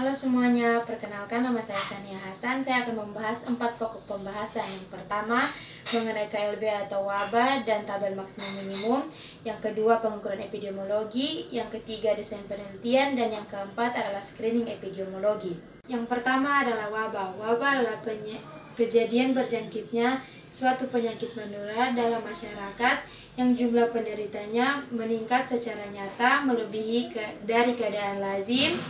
Halo semuanya, perkenalkan nama saya Sania Hasan. Saya akan membahas 4 pokok pembahasan. Yang pertama, mengenai KLB atau wabah dan tabel maksimum minimum. Yang kedua, pengukuran epidemiologi. Yang ketiga, desain penelitian. Dan yang keempat adalah screening epidemiologi. Yang pertama adalah wabah. Wabah adalah kejadian berjangkitnya suatu penyakit menular dalam masyarakat yang jumlah penderitanya meningkat secara nyata melebihi dari keadaan lazim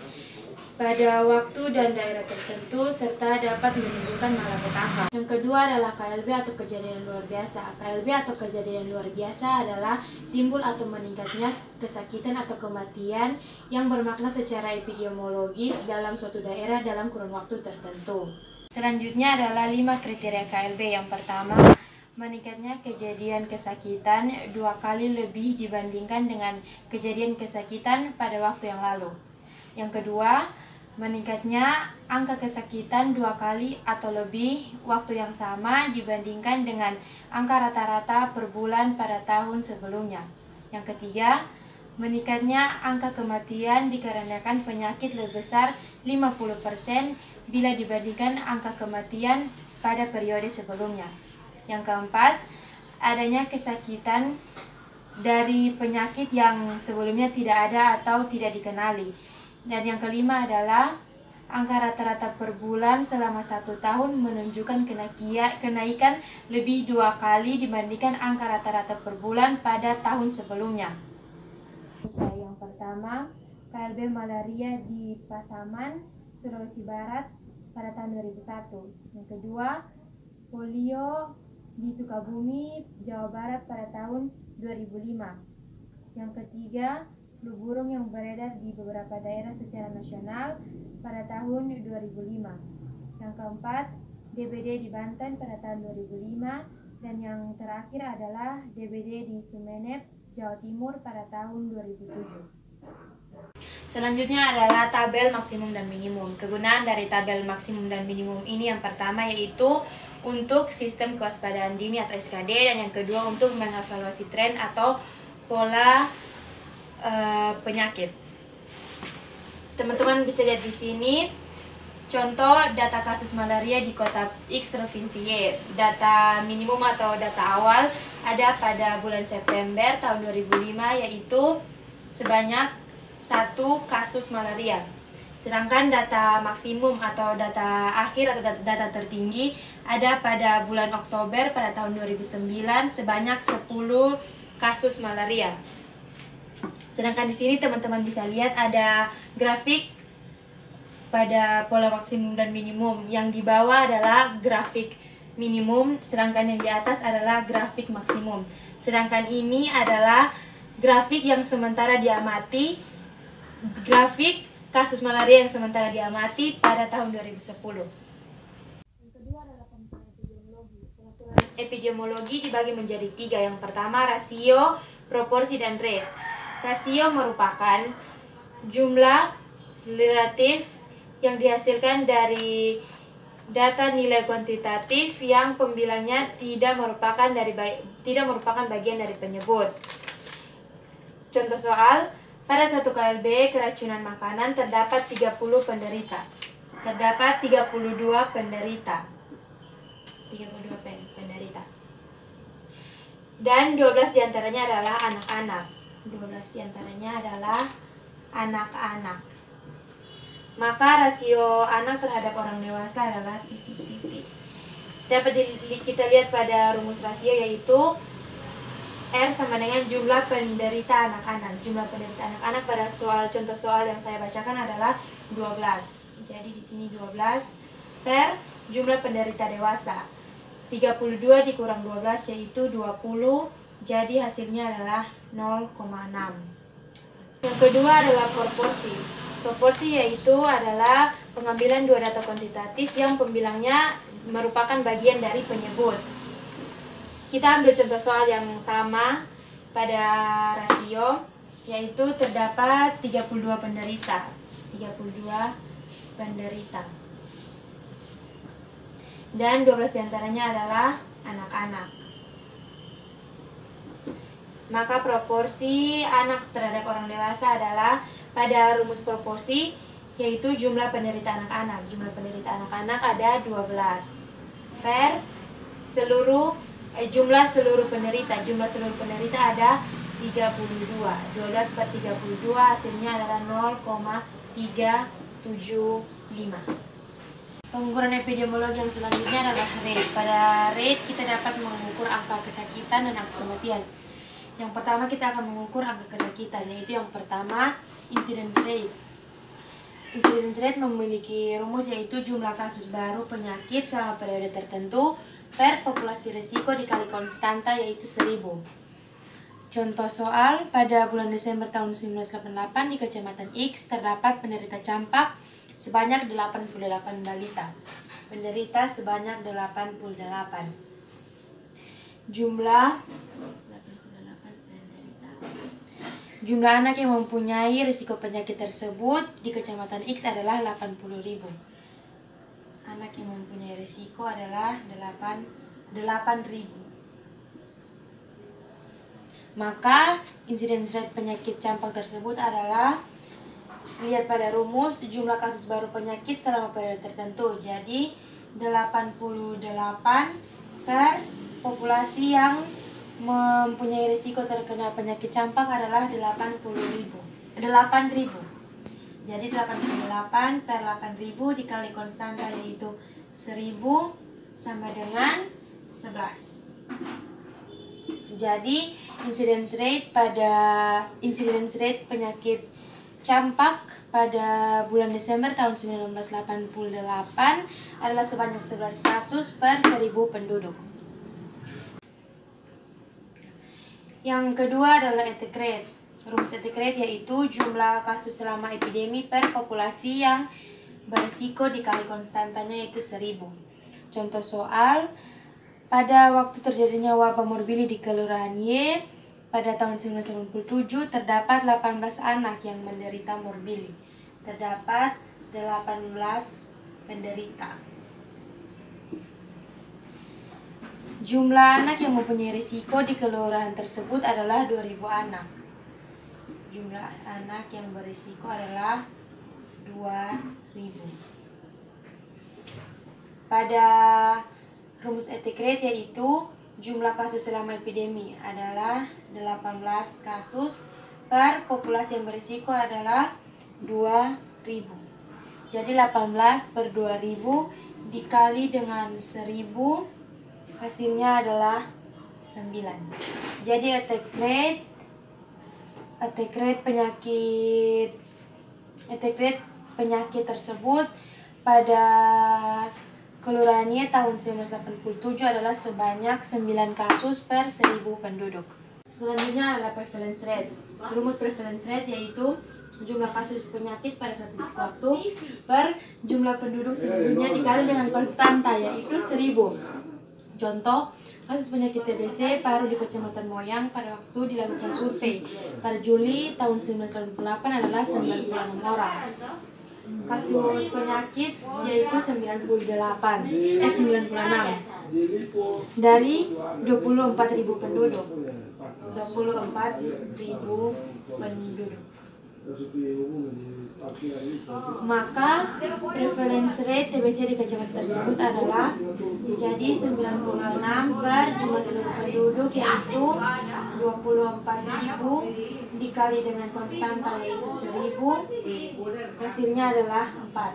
pada waktu dan daerah tertentu serta dapat menimbulkan malapetaka. Yang kedua adalah KLB atau kejadian luar biasa. KLB atau kejadian luar biasa adalah timbul atau meningkatnya kesakitan atau kematian yang bermakna secara epidemiologis dalam suatu daerah dalam kurun waktu tertentu. Selanjutnya adalah 5 kriteria KLB. Yang pertama, meningkatnya kejadian kesakitan 2 kali lebih dibandingkan dengan kejadian kesakitan pada waktu yang lalu. Yang kedua, meningkatnya angka kesakitan 2 kali atau lebih waktu yang sama dibandingkan dengan angka rata-rata per bulan pada tahun sebelumnya. Yang ketiga, meningkatnya angka kematian dikarenakan penyakit lebih besar 50% bila dibandingkan angka kematian pada periode sebelumnya. Yang keempat, adanya kesakitan dari penyakit yang sebelumnya tidak ada atau tidak dikenali. Dan yang kelima adalah angka rata-rata per bulan selama 1 tahun menunjukkan kenaikan lebih 2 kali dibandingkan angka rata-rata per bulan pada tahun sebelumnya. Yang pertama, KLB malaria di Pasaman, Sulawesi Barat pada tahun 2001. Yang kedua, polio di Sukabumi, Jawa Barat pada tahun 2005. Yang ketiga, flu burung yang beredar di beberapa daerah secara nasional pada tahun 2005. Yang keempat, DBD di Banten pada tahun 2005. Dan yang terakhir adalah DBD di Sumeneb, Jawa Timur pada tahun 2007. Selanjutnya adalah tabel maksimum dan minimum. Kegunaan dari tabel maksimum dan minimum ini yang pertama yaitu untuk sistem kewaspadaan dini atau SKD, dan yang kedua untuk mengevaluasi tren atau pola penyakit. Teman-teman bisa lihat di sini contoh data kasus malaria di kota X provinsi Y. Data minimum atau data awal ada pada bulan September tahun 2005 yaitu sebanyak 1 kasus malaria. Sedangkan data maksimum atau data akhir atau data tertinggi ada pada bulan Oktober pada tahun 2009 sebanyak 10 kasus malaria. Sedangkan di sini teman-teman bisa lihat ada grafik pada pola maksimum dan minimum. Yang di bawah adalah grafik minimum, sedangkan yang di atas adalah grafik maksimum. Sedangkan ini adalah grafik yang sementara diamati, grafik kasus malaria yang sementara diamati pada tahun 2010. Yang kedua adalah pengaturan epidemiologi. Pengaturan epidemiologi dibagi menjadi 3. Yang pertama, rasio, proporsi, dan rate. Rasio merupakan jumlah relatif yang dihasilkan dari data nilai kuantitatif yang pembilangnya tidak merupakan bagian dari penyebut. Contoh soal, pada suatu KLB keracunan makanan terdapat 30 penderita. Terdapat 32 penderita. Dan 12 diantaranya adalah anak-anak. 12 diantaranya adalah anak-anak. Maka rasio anak terhadap orang dewasa adalah titik-titik. Dapat kita lihat pada rumus rasio yaitu R sama dengan jumlah penderita anak-anak. Jumlah penderita anak-anak pada contoh soal yang saya bacakan adalah 12. Jadi di sini 12 per jumlah penderita dewasa. 32 dikurang 12 yaitu 20. Jadi hasilnya adalah 0,6. Yang kedua adalah proporsi. Proporsi yaitu adalah pengambilan 2 data kuantitatif yang pembilangnya merupakan bagian dari penyebut. Kita ambil contoh soal yang sama pada rasio, yaitu terdapat 32 penderita. 32 penderita. Dan 12 diantaranya adalah anak-anak. Maka proporsi anak terhadap orang dewasa adalah pada rumus proporsi yaitu jumlah penderita anak-anak. Jumlah penderita anak-anak ada 12 per jumlah seluruh penderita. Jumlah seluruh penderita ada 32. 12 per 32 hasilnya adalah 0,375. Pengukuran epidemiologi yang selanjutnya adalah rate. Pada rate kita dapat mengukur angka kesakitan dan angka kematian. Yang pertama kita akan mengukur angka kesakitan, yaitu yang pertama incidence rate. Incidence rate memiliki rumus yaitu jumlah kasus baru penyakit selama periode tertentu per populasi risiko dikali konstanta yaitu 1000. Contoh soal, pada bulan Desember tahun 1988 di Kecamatan X terdapat penderita campak sebanyak 88 balita. Penderita sebanyak 88. Jumlah anak yang mempunyai risiko penyakit tersebut di Kecamatan X adalah 80.000. Anak yang mempunyai risiko adalah 8.000. Maka incidence rate penyakit campak tersebut adalah, lihat pada rumus, jumlah kasus baru penyakit selama periode tertentu. Jadi 88 per populasi yang mempunyai risiko terkena penyakit campak adalah 8.000. Jadi 88 per 8.000 dikali konstanta yaitu 1000 sama dengan 11. Jadi incidence rate penyakit campak pada bulan Desember tahun 1988 adalah sebanyak 11 kasus per 1000 penduduk. Yang kedua adalah attack rate. Rumus attack rate yaitu jumlah kasus selama epidemi per populasi yang berisiko dikali konstantanya yaitu 1000. Contoh soal, pada waktu terjadinya wabah morbili di Kelurahan Y pada tahun 1987 terdapat 18 anak yang menderita morbili. Terdapat 18 penderita. Jumlah anak yang mempunyai risiko di kelurahan tersebut adalah 2000 anak. Jumlah anak yang berisiko adalah 2000. Pada rumus attack rate yaitu jumlah kasus selama epidemi adalah 18 kasus per populasi yang berisiko adalah 2000. Jadi 18 per 2000 dikali dengan 1000 hasilnya adalah 9. Jadi attack rate penyakit tersebut pada kelurahannya tahun 1987 adalah sebanyak 9 kasus per 1000 penduduk. Selanjutnya adalah prevalence rate. Rumus prevalence rate yaitu jumlah kasus penyakit pada suatu titik waktu per jumlah penduduk seluruhnya dikali dengan konstanta yaitu 1000. Contoh, kasus penyakit TBC paru di Kecamatan Moyang pada waktu dilakukan survei pada Juli tahun 1998 adalah 96 orang. Kasus penyakit yaitu 96 dari 24.000 penduduk. 24.000 penduduk. Maka prevalence rate TBC di kecamatan tersebut adalah jadi 96 per jumlah seluruh penduduk yaitu 24.000 dikali dengan konstanta yaitu 1000 hasilnya adalah 4.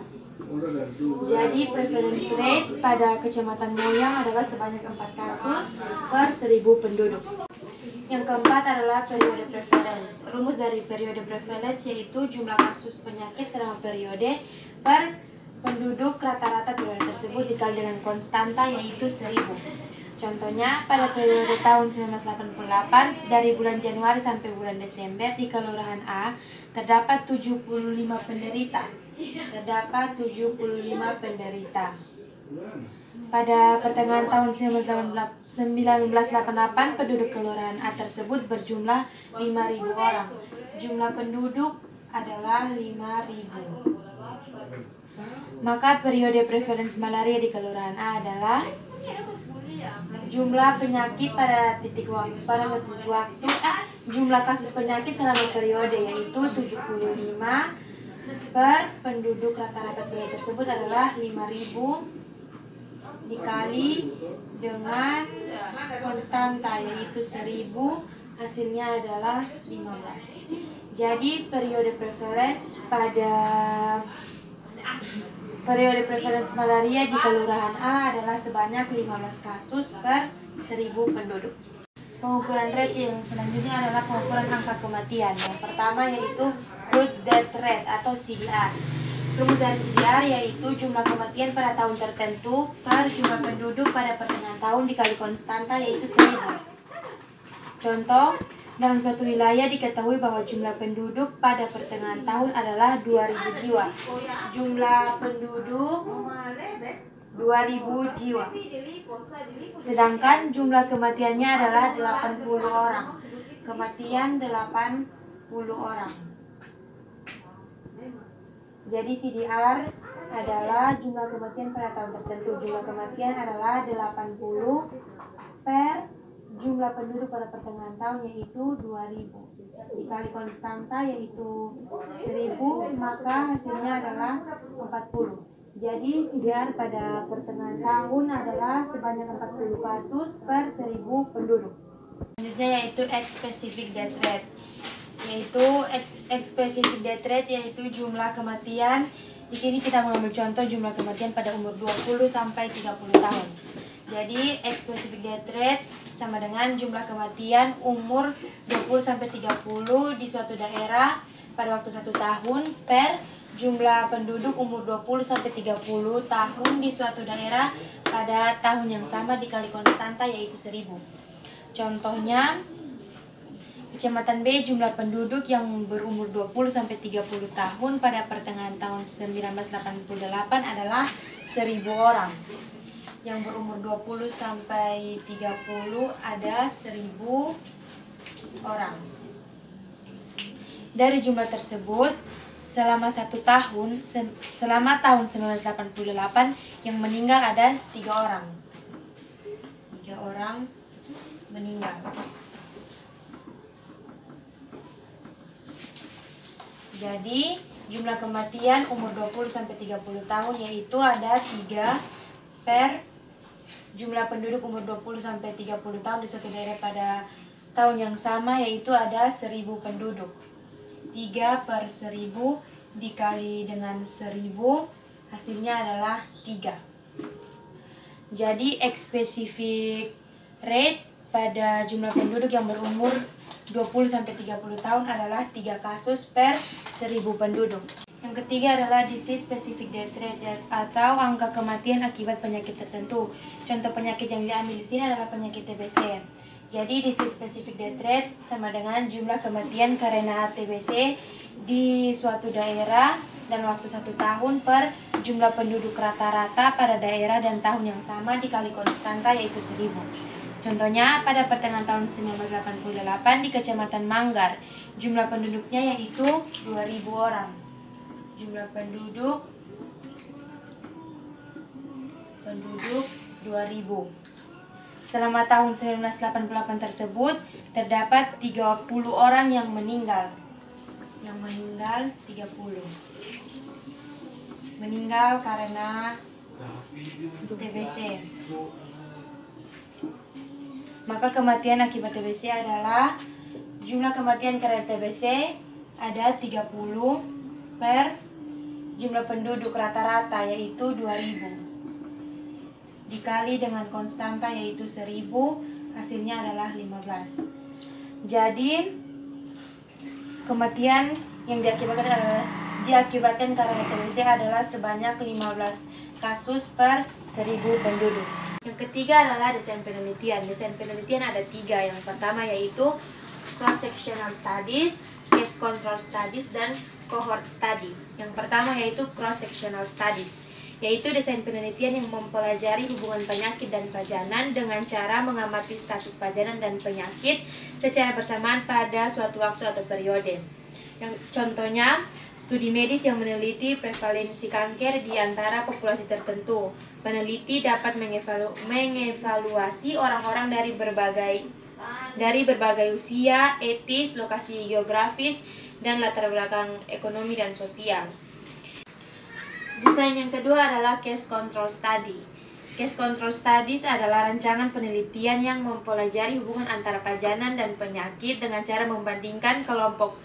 Jadi prevalence rate pada kecamatan Moyang adalah sebanyak 4 kasus per 1000 penduduk. Yang keempat adalah periode prevalence. Rumus dari periode prevalence yaitu jumlah kasus penyakit selama periode per penduduk rata-rata periode tersebut dikali dengan konstanta yaitu 1000. Contohnya, pada periode tahun 1988 dari bulan Januari sampai bulan Desember di Kelurahan A terdapat 75 penderita. Pada pertengahan tahun 1988, penduduk Kelurahan A tersebut berjumlah 5.000 orang. Jumlah penduduk adalah 5.000. Maka periode prevalence malaria di Kelurahan A adalah jumlah penyakit pada jumlah kasus penyakit selama periode yaitu 75 per penduduk rata-rata periode tersebut adalah 5.000 dikali dengan konstanta yaitu 1.000, hasilnya adalah 15. Jadi periode prevalence malaria di Kelurahan A adalah sebanyak 15 kasus per 1.000 penduduk. Pengukuran rate yang selanjutnya adalah pengukuran angka kematian. Yang pertama yaitu Crude Death Rate atau CDR. Rumus dari CDR yaitu jumlah kematian pada tahun tertentu per jumlah penduduk pada pertengahan tahun dikali konstanta yaitu 1.000. Contoh, dalam suatu wilayah diketahui bahwa jumlah penduduk pada pertengahan tahun adalah 2.000 jiwa. Jumlah penduduk 2.000 jiwa. Sedangkan jumlah kematiannya adalah 80 orang. Kematian 80 orang. Jadi CDR adalah jumlah kematian pada tahun tertentu. Jumlah kematian adalah 80 per jumlah penduduk pada pertengahan tahun yaitu 2.000 dikali konstanta yaitu 1.000, maka hasilnya adalah 40. Jadi CDR pada pertengahan tahun adalah sebanyak 40 kasus per 1.000 penduduk. Selanjutnya yaitu X-specific death rate. X-specific death rate yaitu jumlah kematian. Di sini kita mengambil contoh jumlah kematian pada umur 20 sampai 30 tahun. Jadi X-specific death rate sama dengan jumlah kematian umur 20 sampai 30 di suatu daerah pada waktu 1 tahun per jumlah penduduk umur 20 sampai 30 tahun di suatu daerah pada tahun yang sama dikali konstanta yaitu 1.000. Contohnya, Kecamatan B jumlah penduduk yang berumur 20 sampai 30 tahun pada pertengahan tahun 1988 adalah 1.000 orang. Yang berumur 20 sampai 30 ada 1.000 orang. Dari jumlah tersebut, selama tahun 1988 yang meninggal ada 3 orang. 3 orang meninggal. Jadi jumlah kematian umur 20 sampai 30 tahun yaitu ada 3 per jumlah penduduk umur 20 sampai 30 tahun di suatu daerah pada tahun yang sama yaitu ada 1.000 penduduk. 3 per 1.000 dikali dengan 1.000 hasilnya adalah 3. Jadi X-specific rate pada jumlah penduduk yang berumur 20 sampai 30 tahun adalah 3 kasus per 1.000 penduduk. Yang ketiga adalah disease specific death rate atau angka kematian akibat penyakit tertentu. Contoh penyakit yang diambil di sini adalah penyakit TBC. Jadi disease specific death rate sama dengan jumlah kematian karena TBC di suatu daerah dan waktu 1 tahun per jumlah penduduk rata-rata pada daerah dan tahun yang sama dikali konstanta yaitu 1.000. Contohnya pada pertengahan tahun 1988 di Kecamatan Manggar jumlah penduduknya yaitu 2.000 orang. Jumlah penduduk 2.000. Selama tahun 1988 tersebut terdapat 30 orang yang meninggal. Yang meninggal 30. Meninggal karena TBC. Maka kematian akibat TBC adalah jumlah kematian karena TBC ada 30 per jumlah penduduk rata-rata yaitu 2.000 dikali dengan konstanta yaitu 1.000 hasilnya adalah 15. Jadi kematian yang diakibatkan karena TBC adalah sebanyak 15 kasus per 1.000 penduduk. Yang ketiga adalah desain penelitian. Desain penelitian ada 3. Yang pertama yaitu cross-sectional studies, case control studies, dan cohort study. Yang pertama yaitu cross-sectional studies, yaitu desain penelitian yang mempelajari hubungan penyakit dan pajanan dengan cara mengamati status pajanan dan penyakit secara bersamaan pada suatu waktu atau periode. Yang contohnya, studi medis yang meneliti prevalensi kanker di antara populasi tertentu. Peneliti dapat mengevaluasi orang-orang dari berbagai usia, etis, lokasi geografis, dan latar belakang ekonomi dan sosial. Desain yang kedua adalah Case Control Study. Case Control Studies adalah rancangan penelitian yang mempelajari hubungan antara pajanan dan penyakit dengan cara membandingkan kelompok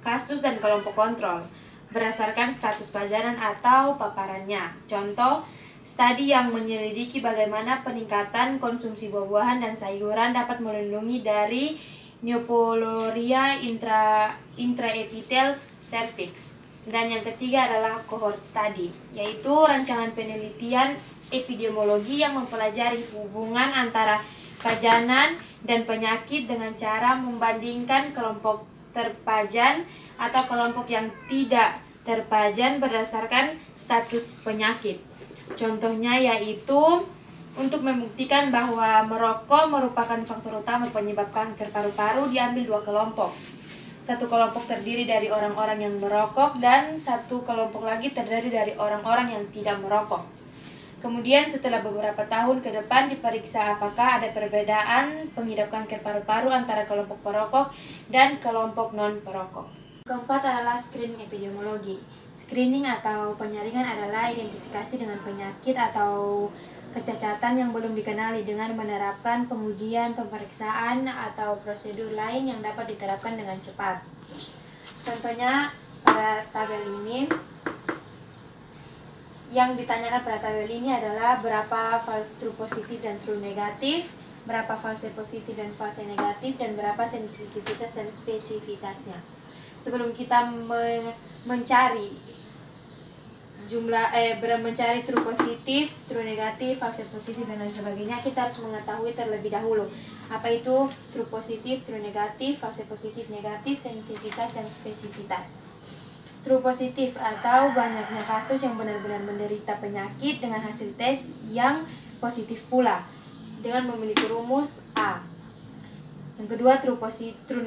kasus dan kelompok kontrol berdasarkan status pajanan atau paparannya. Contoh, studi yang menyelidiki bagaimana peningkatan konsumsi buah-buahan dan sayuran dapat melindungi dari pneumonia intraepithelial cervix. Dan yang ketiga adalah cohort study, yaitu rancangan penelitian epidemiologi yang mempelajari hubungan antara pajanan dan penyakit dengan cara membandingkan kelompok terpajan atau kelompok yang tidak terpajan berdasarkan status penyakit. Contohnya yaitu untuk membuktikan bahwa merokok merupakan faktor utama penyebab kanker paru-paru, diambil dua kelompok. Satu kelompok terdiri dari orang-orang yang merokok dan satu kelompok lagi terdiri dari orang-orang yang tidak merokok. Kemudian setelah beberapa tahun ke depan diperiksa apakah ada perbedaan pengidap kanker paru-paru antara kelompok perokok dan kelompok non-perokok. Keempat adalah screening epidemiologi. Screening atau penyaringan adalah identifikasi dengan penyakit atau kecacatan yang belum dikenali dengan menerapkan pengujian, pemeriksaan, atau prosedur lain yang dapat diterapkan dengan cepat. Contohnya pada tabel ini, yang ditanyakan pada tabel ini adalah berapa true positif dan true negatif, berapa false positif dan false negatif, dan berapa sensitivitas dan spesifitasnya. Sebelum kita mencari mencari true positif, true negatif, false positif, dan lain sebagainya, kita harus mengetahui terlebih dahulu apa itu true positif, true negatif, false positif, negatif, sensitivitas, dan spesifitas. True positif atau banyaknya kasus yang benar-benar menderita penyakit dengan hasil tes yang positif pula dengan memiliki rumus A. Yang kedua, true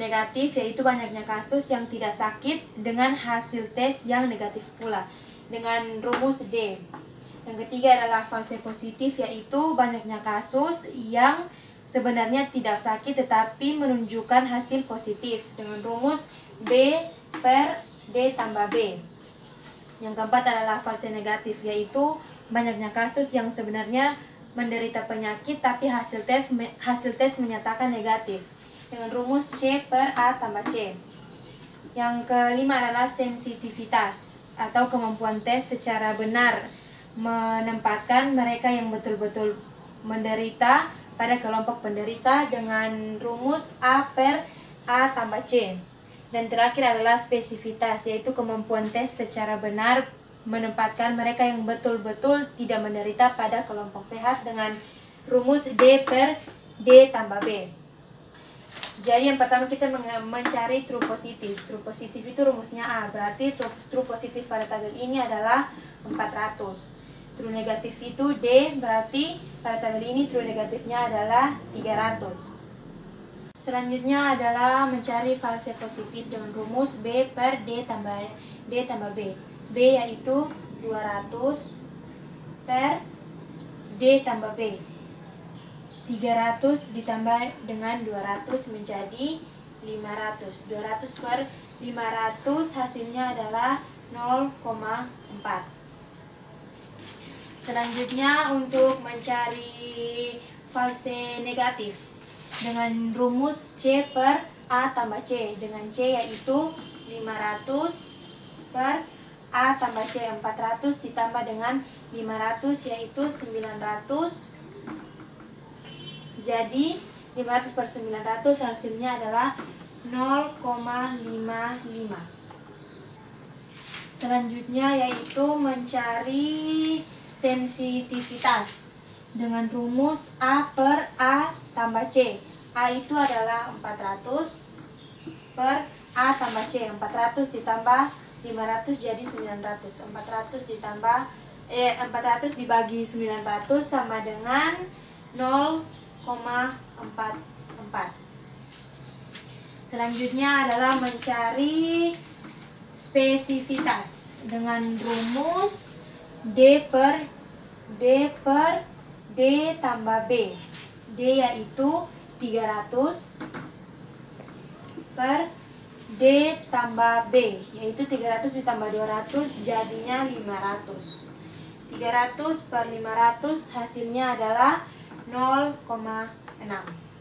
negatif, yaitu banyaknya kasus yang tidak sakit dengan hasil tes yang negatif pula dengan rumus D. Yang ketiga adalah false positif, yaitu banyaknya kasus yang sebenarnya tidak sakit tetapi menunjukkan hasil positif dengan rumus B per D tambah B. Yang keempat adalah false negatif, yaitu banyaknya kasus yang sebenarnya menderita penyakit tapi hasil tes menyatakan negatif dengan rumus C per A tambah C. Yang kelima adalah sensitivitas atau kemampuan tes secara benar menempatkan mereka yang betul-betul menderita pada kelompok penderita dengan rumus A per A tambah C. Dan terakhir adalah spesifitas, yaitu kemampuan tes secara benar menempatkan mereka yang betul-betul tidak menderita pada kelompok sehat dengan rumus D per D tambah B. Jadi yang pertama kita mencari true positif. True positif itu rumusnya A, berarti true positif pada tabel ini adalah 400. True negatif itu D, berarti pada tabel ini true negatifnya adalah 300. Selanjutnya adalah mencari false positif dengan rumus B per D tambah B. B yaitu 200 per D tambah B. 300 ditambah dengan 200 menjadi 500. 200 per 500 hasilnya adalah 0,4. Selanjutnya untuk mencari false negatif dengan rumus C per A tambah C, dengan C yaitu 500 per A tambah C, 400 ditambah dengan 500 yaitu 900. Jadi 500 per 900 hasilnya adalah 0,55. Selanjutnya yaitu mencari sensitivitas dengan rumus A per A tambah C. A itu adalah 400 per A tambah C. 400 ditambah 500 jadi 900. 400 dibagi 900 sama dengan 0,44. Selanjutnya adalah mencari spesifitas dengan rumus D per D tambah B. D yaitu 300 per D tambah B, yaitu 300 ditambah 200 jadinya 500. 300 per 500 hasilnya adalah 0,6.